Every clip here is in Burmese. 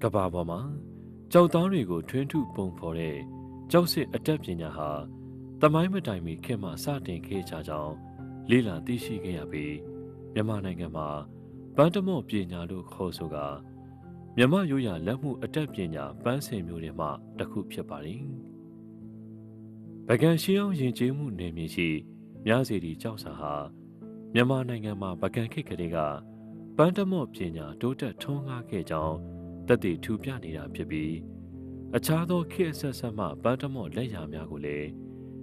ကဘာပေါ်မှာကြောက်သားတွေကိုထွင်းထုပုံဖော်တဲ့ကြောက်စစ်အတတ်ပညာဟာသမိုင်းမတိုင်မီခေတ်မှစတင်ခဲ့ကြကြောင်းလေ့လာသိရှိခဲ့ရပြီးမြန်မာနိုင်ငံမှာပန်းတမော့ပညာလို့ခေါ်ဆိုကာမြန်မာရိုးရာလက်မှုအတတ်ပညာပန်းစင်မျိုးတွေမှတစ်ခုဖြစ်ပါတယ်။ဗကံရှင်းအောင်ယဉ်ကျေးမှုနယ်မြေရှိမြစီတီကျောက်စာဟာမြန်မာနိုင်ငံမှာဗကံခေတ်ကလေးကပန်းတမော့ပညာတိုးတက်ထွန်းကားခဲ့ကြောင်းသက်သေထူပြနေတာဖြစ်ပြီးအခြားသောခေတ်အဆက်ဆက်မှပန်းတမော့လက်ရာများကိုလည်း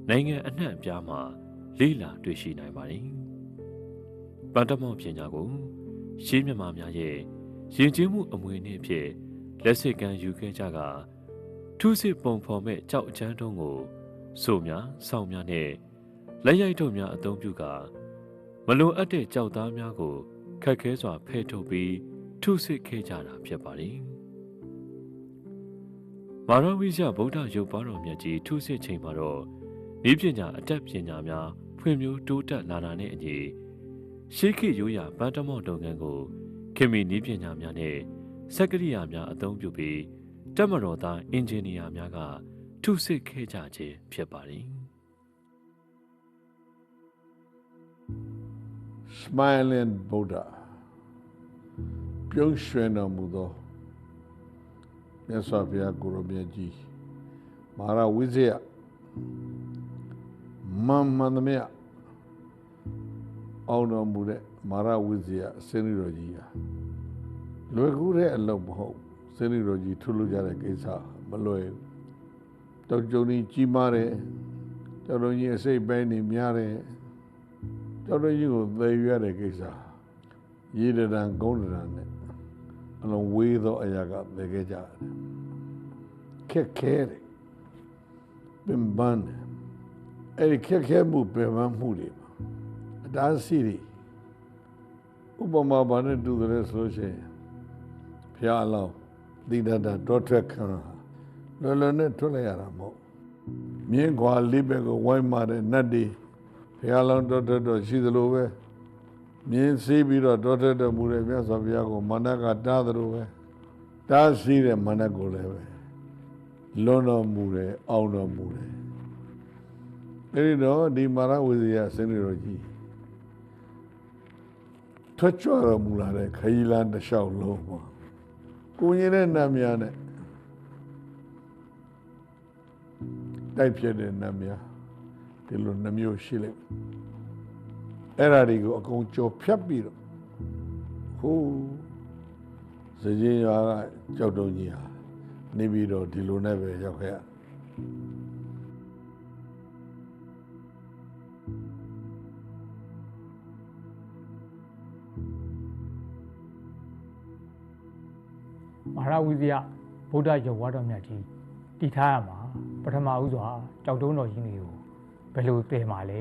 နိုင်ငံအနှံ့အပြားမှာလေ့လာတွေ့ရှိနိုင်ပါတယ်။ပန်းတမော့ပညာကိုရှေးမြန်မာများရဲ့ယဉ်ကျေးမှုအမွေအနှစ်ဖြင့်လက်စစ်ကမ်းယူခဲ့ကြကထုစစ်ပုံဖော်မဲ့ကြောက်အချမ်းတုံးကိုစိုများစောင်းများနဲ့လက်ရိုက်ထုတ်များအသုံးပြုကာမလိုအပ်တဲ့ကြောက်သားများကိုခက်ခဲစွာဖယ်ထုတ်ပြီးထုစစ်ခဲ့ကြတာဖြစ်ပါတယ်။မာရဝိဇ္ဇဗုဒ္ဓရုပ်ပွားတော်မြတ်ကြီးထုစစ်ချိန်မှာတော့ဤပညာအတတ်ပညာများဖွံ့ဖြိုးတိုးတက်လာတာနဲ့အညီရှေးခေတ်ရိုးရာပန်းတမော့လုပ်ငန်းကိုခေတ်မီနည်းပညာများနဲ့စက်ကရိယာများအသုံးပြုပြီးတပ်မတော်သားအင်ဂျင်နီယာများကထုစစ်ခဲ့ကြခြင်းဖြစ်ပါတယ်။ Smiling Buddha ပြုံးရွှင်တော်မူသောမြတ်စွာဘုရားကိုရောမြတ်ကြီးမဟာဝိဇ္ဇယမန္တမယအောင်တော်မူတဲ့မဟာဝိဇ္ဇယစင်္နိတော်ကြီးဟာလွယ်ကူတဲ့အလုပ်မဟုတ်စင်္နိတော်ကြီးထုလို့ကြတဲ့ကိစ္စမလွယ်ဘူးတောက်ကြုံကြီးမားတယ်တောက်လုံးကြီးအစိတ်ပိုင်းနေများတယ်တောက်လုံးကြီးကိုသေရတဲ့ကိစ္စရေတံကုန်းတံနဲ့အလုံးဝေးသောအရာကသေခဲ့ကြတယ်ခက်ခဲတယ်ပင်ပန်းတယ်အဲ့ဒီခက်ခဲမှုပင်ပန်းမှုတွေမှာအတားအဆီးတွေဥပမာဘာနဲ့တူတယ်ဆိုရှင်ဘုရားအလောင်းတိဒတာတောထွက်ခံလောလောနဲ့ထွက်လိုက်ရတာမဟုတ်မြင်းခွာလေးဘက်ကိုဝိုင်းမာတဲ့နတ်တွေဘုရားလောင်းတောထွက်တော့ရှိသလိုပဲမြင်းစီးပြီးတော့တောထွက်တော်မူတဲ့မြတ်စွာဘုရားကိုမန္တကတားသလိုပဲတားစီးတဲ့မန္တကိုလည်းပဲလွန်တော်မူတယ်အောင်တော်မူတယ်အဲဒီတော့ဒီမဟာဝိဇ္ဇယစင်္နိတော်ကြီးထွက်ကြွတော်မူလာတဲ့ခရီးလမ်းတစ်လျှောက်လုံးမှာကိုရင်တဲ့နတ်များနဲ့တိုက်ဖြစ်တဲ့နတ်များဒီလိုနှမျိုးရှိလိုက်အဲ့ဒါတွေကိုအကုန်ကြော်ဖြတ်ပြီးတော့ဟိုးစည်ရင်ရွာကကြောက်တုံးကြီးဟာနေပြီးတော့ဒီလိုနဲ့ပဲရောက်ခဲ့ရမဟာဝိဇ္ဇယဗုဒ္ဓရုပ်ဝါတော်မြတ်ကြီးတည်ထားရမှာပထမဦးစွာကြောက်တုံးတော်ကြီးတွေကိုဘယ်လိုတည်မှာလဲ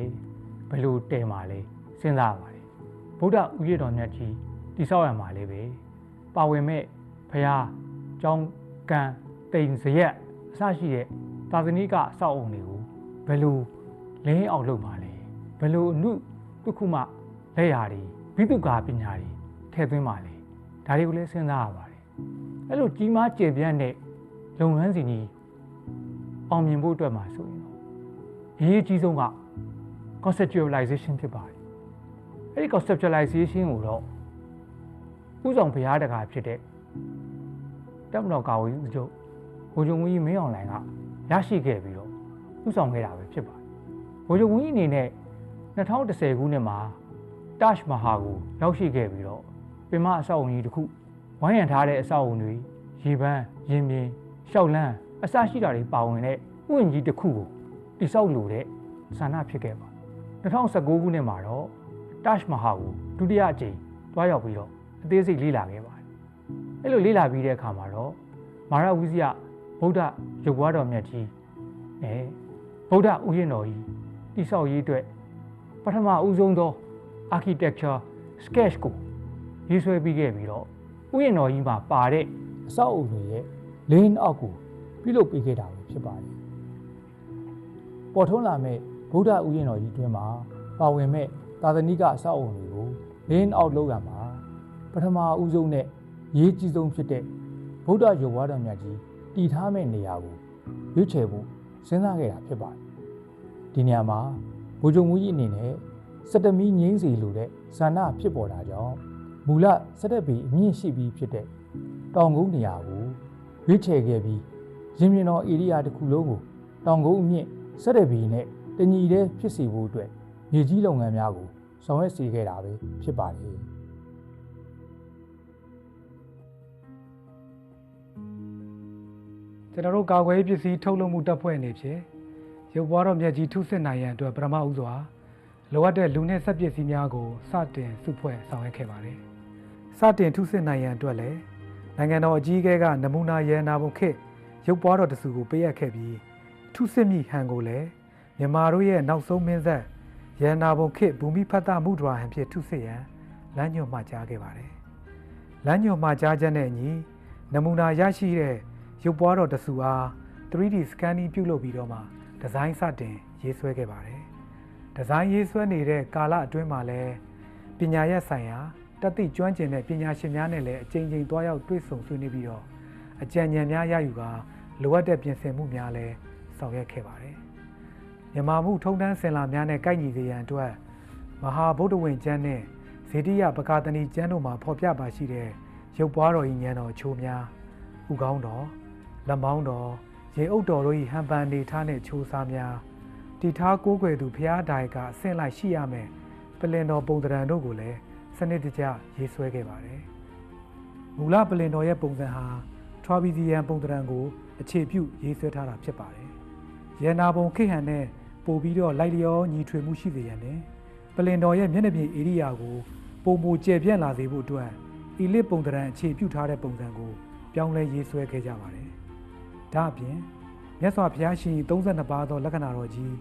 ဘယ်လိုတည်မှာလဲစဉ်းစားရပါတယ်ဗုဒ္ဓဥယျာဉ်တော်မြတ်ကြီးတည်ဆောက်ရမှာလေပဲပါဝင်မဲ့ဘုရားကျောင်းကံတိမ်စရက်အစရှိတဲ့သာသနိကအဆောက်အုံတွေကိုဘယ်လိုလင်းအောင်လုပ်မှာလဲဘယ်လိုအမှုတစ်ခုမှလက်ရာတွေဘိတုကာပညာတွေထည့်သွင်းမှာလဲဒါတွေကိုလည်းစဉ်းစားရပါတယ်အဲ့လိုကြီးမားကျယ်ပြန့်တဲ့လုပ်ငန်းစဉ်ကြီးအောင်မြင်ဖို့အတွက်မှာဆိုရင်တော့အရေးကြီးဆုံးက conceptualization ဖြစ်ပါတယ်အဲ့ဒီ conceptualization ကိုတော့ဥဆောင်ဘုရားတကာဖြစ်တဲ့တပ်မတော်ကာကွယ်ရေးချုပ်ဗိုလ်ချုပ်မင်းကြီးမင်းအောင်လှိုင်ကရရှိခဲ့ပြီးတော့ဥဆောင်ခဲ့တာပဲဖြစ်ပါတယ်ဗိုလ်ချုပ်မင်းကြီးအနေနဲ့2010ခုနှစ်မှာ Taj Mahal ကိုရောက်ရှိခဲ့ပြီးတော့ပင်မအဆောက်အုံကြီးတစ်ခုဝိုင်းရံထားတဲ့အဆောက်အုံတွေရေပန်းရင်ပြင်လျှောက်လန်းအစရှိတာတွေပါဝင်တဲ့ဥယျာဉ်ကြီးတစ်ခုကိုတိစောက်လို့တဲ့ဆန္ဒဖြစ်ခဲ့ပါ2019ခုနှစ်မှာတော့ Taj Mahal ကိုဒုတိယအကြိမ်တွားရောက်ပြီးတော့အသေးစိတ်လေ့လာခဲ့ပါတယ်အဲ့လိုလေ့လာပြီးတဲ့အခါမှာတော့မဟာဝိဇ္ဇယဗုဒ္ဓရုပ်ဝါတော်မြတ်ကြီးဗုဒ္ဓဥယျာဉ်တော်ကြီးတိစောက်ရေးအတွက်ပထမဦးဆုံးသော architecture sketch ကိုရေးဆွဲပြီးခဲ့ပြီးတော့ဥယျာဉ်တော်ကြီးမှာပါတဲ့အဆောက်အဦတွေရဲ့ lane out ကိုပြုလုပ်ပေးခဲ့တာပဲဖြစ်ပါတယ်ပေါ်ထွန်းလာမဲ့ဗုဒ္ဓဥယျာဉ်တော်ကြီးတွင်မှာပါဝင်မဲ့သာသနိကအဆောက်အဦတွေကို lane out လုပ်ရမှာပထမဦးဆုံးနဲ့ရေးကြီးဆုံးဖြစ်တဲ့ ဗုဒ္ဓရုပ်ဝါဒမြတ်ကြီးတည်ထားမဲ့နေရာကိုရွေးချယ်ဖို့စဉ်းစားခဲ့တာဖြစ်ပါတယ်ဒီနေရာမှာဗိုလ်ချုပ်မူကြီးအနေနဲ့စက်တမီငိမ့်စီလိုတဲ့ဇာနာဖြစ်ပေါ်တာကြောင့်မူလစက်တပီအမြင့်ရှိပြီးဖြစ်တဲ့တောင်ကုန်းနေရာကိုရွေးချယ်ခဲ့ပြီးရင်းမြစ်တော်ဧရိယာတစ်ခုလုံးကိုတောင်ကုန်းအမြင့်စက်တပီနဲ့တညီတည်းဖြစ်စေဖို့အတွက်မြေကြီးလုပ်ငန်းများကိုဆောင်ရွက်စေခဲ့တာပဲဖြစ်ပါတယ်ကျွန်တော်တို့ကာကွယ်ရေးပစ္စည်းထုတ်လုပ်မှုတပ်ဖွဲ့အနေဖြင့်ရုပ်ပွားတော်မြတ်ကြီးထုစစ်နိုင်ရန်အတွက်ပထမဦးစွာလိုအပ်တဲ့လူနဲ့စက်ပစ္စည်းများကိုစတင်စုဖွဲ့ဆောင်ရွက်ခဲ့ပါတယ်။စတင်ထုစစ်နိုင်ရန်အတွက်လည်းနိုင်ငံတော်အကြီးအကဲကနမူနာရန်နာပုံခေတ်ရုပ်ပွားတော်တစုကိုပေးအပ်ခဲ့ပြီးထုစစ်မိဟန်ကိုလည်းမြန်မာတို့ရဲ့နောက်ဆုံးမင်းဆက်ရန်နာပုံခေတ်ဘူမိဖတ်တာမှုဒရာဟန်ဖြစ်ထုစစ်ရန်လမ်းညွှန်မှာကြားခဲ့ပါတယ်။လမ်းညွှန်မှာကြားချက်နဲ့အညီနမူနာရရှိတဲ့ရုပ်ပွားတော်တစုအား 3D scanning ပြုလုပ်ပြီးတော့မှဒီဇိုင်းစတင်ရေးဆွဲခဲ့ပါတယ်။ဒီဇိုင်းရေးဆွဲနေတဲ့ကာလအတွင်းမှာလည်းပညာရပ်ဆိုင်ရာတတ်သိကျွမ်းကျင်တဲ့ပညာရှင်များနဲ့လည်းအကြိမ်ကြိမ်တွားရောက်တွေ့ဆုံဆွေးနွေးပြီးတော့အကြံဉာဏ်များရယူကာလိုအပ်တဲ့ပြင်ဆင်မှုများလည်းဆောင်ရွက်ခဲ့ပါတယ်။မြန်မာမှုထုံးတမ်းစင်လာများနဲ့ကိုက်ညီစေရန်အတွက်မဟာဗုဒ္ဓဝင်ကျမ်းနဲ့ဇေတိယပကာသနီကျမ်းတို့မှာဖော်ပြပါရှိတဲ့ရုပ်ပွားတော်၏ဉာဏ်တော်အချိုးများဥကောင်းတော်လက်မောင်းတော်ရေအုပ်တော်တို့၏ဟန်ပန်နေထားနှင့်ချိုးစားများတည်ထားကိုးကွယ်သူဘုရားတိုင်ကအဆင့်လိုက်ရှိရမယ်ပလင်တော်ပုံသဏ္ဍာန်တို့ကိုလည်းစနစ်တကျရေးဆွဲခဲ့ပါတယ်။မူလပလင်တော်ရဲ့ပုံစံဟာထရာဘီဇီယန်ပုံသဏ္ဍာန်ကိုအခြေပြုရေးဆွဲထားတာဖြစ်ပါတယ်။ရန်နာပုံခိဟန်နဲ့ပို့ပြီးတော့လိုက်လျောညီထွေမှုရှိစေရန်နဲ့ပလင်တော်ရဲ့မျက်နှာပြင်ဧရိယာကိုပုံမူကျယ်ပြန့်လာစေဖို့အတွက်အီလစ်ပုံသဏ္ဍာန်အခြေပြုထားတဲ့ပုံစံကိုပြောင်းလဲရေးဆွဲခဲ့ကြပါတယ်။ဒါအပြင်မြတ်စွာဘုရားရှင်32ပါးသောလက္ခဏာတော်ကြီး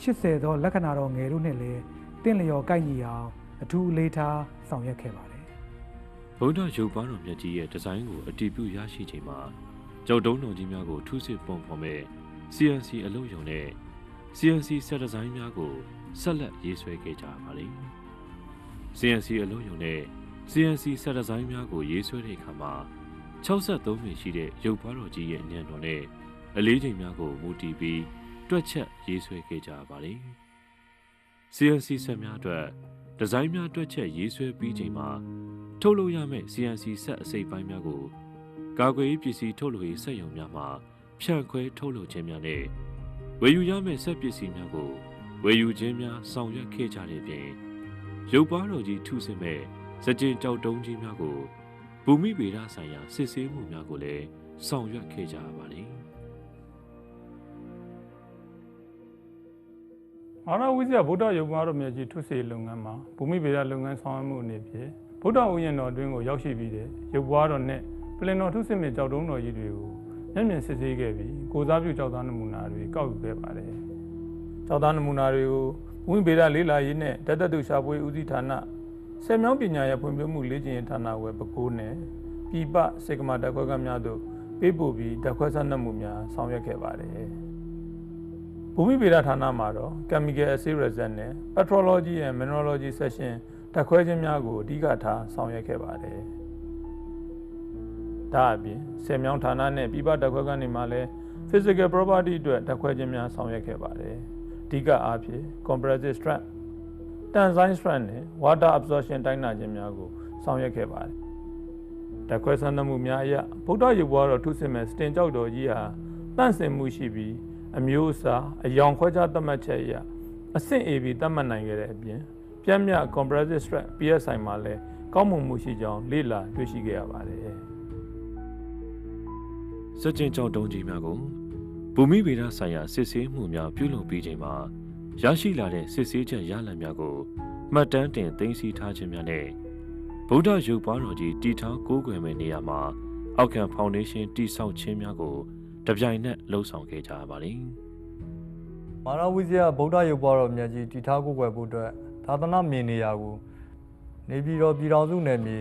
80သောလက္ခဏာတော်ငယ်တို့နဲ့လည်းတင့်လျော်ကိုက်ညီအောင်အထူးအလေးထားဆောင်ရွက်ခဲ့ပါတယ်။ဗုဒ္ဓရုပ်ပွားတော်မြတ်ကြီးရဲ့ဒီဇိုင်းကိုအတည်ပြုရရှိချိန်မှာကျောက်တုံးတော်ကြီးများကိုထုစစ်ပုံဖော်မဲ့ CNC အလုပ်ရုံနဲ့ CNC ဆက်ဒီဇိုင်းများကိုဆက်လက်ရေးဆွဲခဲ့ကြပါလိမ့်။ CNC အလုပ်ရုံနဲ့ CNC ဆက်ဒီဇိုင်းများကိုရေးဆွဲတဲ့အခါမှာ63မိနစ်ရှိတဲ့ရုပ်ပွားတော်ကြီးရဲ့ဉာဏ်တော်နဲ့အလေးချိန်များကိုမူတည်ပြီးတွက်ချက်ရေးဆွဲခဲ့ကြပါလိမ့်။ CNC ဆက်များအတွက်ဒီဇိုင်းများတွက်ချက်ရေးဆွဲပြီးချိန်မှာထုတ်လုပ်ရမယ့် CNC ဆက်အစိပ်ပိုင်းများကိုကာကွယ်ရေးပစ္စည်းထုတ်လုပ်ရေးစက်ရုံများမှာဖြန့်ခွဲထုတ်လုပ်ခြင်းများနဲ့ဝယ်ယူရမယ့်စက်ပစ္စည်းများကိုဝယ်ယူခြင်းများဆောင်ရွက်ခဲ့ကြတဲ့ပြင်ရုပ်ပွားတော်ကြီးထုစစ်မဲ့စကြင်ကြောက်တုံးကြီးများကိုဘူမိဗေဒဆိုင်ရာစစ်ဆေးမှုများကိုလည်းဆောင်ရွက်ခဲ့ကြပါလိမ့်။အာရဝိဇ္ဇဗုဒ္ဓရုပ်ပွားတော်မြတ်ကြီးထုစစ်လုပ်ငန်းမှာဘူမိဗေဒလုပ်ငန်းဆောင်ရွက်မှုအနေဖြင့်ဗုဒ္ဓဥယျာဉ်တော်အတွင်းကိုရောက်ရှိပြီးတဲ့ရုပ်ပွားတော်နဲ့ပလင်တော်ထုစစ်မဲ့ကြောက်တုံးတော်ကြီးတွေကိုမျက်မြင်စစ်ဆေးခဲ့ပြီးကိုစားပြုကြောက်သားနမူနာတွေကောက်ယူခဲ့ပါတယ်။ကြောက်သားနမူနာတွေကိုဘူမိဗေဒလေးလာရေးနဲ့တတ်တူရှာဖွေဦးစီးဌာနဆယ်မြောင်းပညာရဲ့ဖွံ့ဖြိုးမှုလေ့ကျင့်ရေးဌာနဝယ်ပကိုးနဲ့ပြည်ပစေကမာဓာတ်ခွဲခန်းများတို့ပေးပို့ပြီးဓာတ်ခွဲစမ်းသပ်မှုများဆောင်ရွက်ခဲ့ပါတယ်။ဘူမိဗေဒဌာနမှာတော့ Chemical Assay Result နဲ့ Petrology and Mineralogy Section ဓာတ်ခွဲခြင်းများကိုအဓိကထားဆောင်ရွက်ခဲ့ပါတယ်။ဒါအပြင်ဆယ်မြောင်းဌာနနဲ့ပြည်ပဓာတ်ခွဲခန်းတွေမှာလည်း Physical Property အတွက်ဓာတ်ခွဲခြင်းများဆောင်ရွက်ခဲ့ပါတယ်။အဓိကအားဖြင့် Compressive Strength Tensile Strength နဲ့ Water Absorption တိုင်းတာခြင်းများကိုဆောင်ရွက်ခဲ့ပါတယ်။ဓာတ်ခွဲစမ်းသပ်မှုများအရဗုဒ္ဓရုပ်ပွားတော်ထုစစ်မဲ့စတင်ကြောက်တော်ကြီးဟာတန့်စင်မှုရှိပြီးအမျိုးအစားအယောင်ခွဲခြားသတ်မှတ်ချက်အရအဆင့် AB သတ်မှတ်နိုင်ခဲ့တဲ့အပြင်ပြင်းပြ Compressive Strength PSI မှာလည်းကောင်းမွန်မှုရှိကြောင်းလေ့လာတွေ့ရှိခဲ့ရပါတယ်။စကြင်ကြောက်တုံးကြီးများကိုဘူမိဗေဒဆိုင်ရာစစ်ဆေးမှုများပြုလုပ်ပြီးချိန်မှာရရှိလာတဲ့စစ်ဆေးချက်ရလဒ်များကိုမှတ်တမ်းတင်သိမ်းဆည်းထားခြင်းများနဲ့ဗုဒ္ဓရုပ်ပွားတော်ကြီးတည်ထောင်ကိုးကွယ်မဲ့နေရာမှာအောက်ခံဖောင်ဒေးရှင်းတည်ဆောက်ခြင်းများကိုတပြိုင်နက်လှုပ်ဆောင်ခဲ့ကြပါလိမ့်။မာရဝိဇ္ဇဗုဒ္ဓရုပ်ပွားတော်မြတ်ကြီးတည်ထားကိုးကွယ်ဖို့အတွက်သာသနာမြေနေရာကိုနေပြည်တော်ပြည်တော်စုနယ်မြေ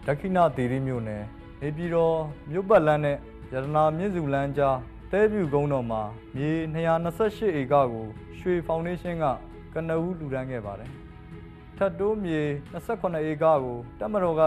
ဒက္ခိဏသီရိမြို့နယ်နေပြည်တော်မြို့ပတ်လန်းနဲ့ရတနာမြင့်စုလန်းကြားတဲပြူကုန်းတော်မှာမြေ228ဧကကိုရွှေဖောင်ဒေးရှင်းကကနဦးလှူဒန်းခဲ့ပါတယ်။ထပ်တိုးမြေ28ဧကကိုတပ်မတော်က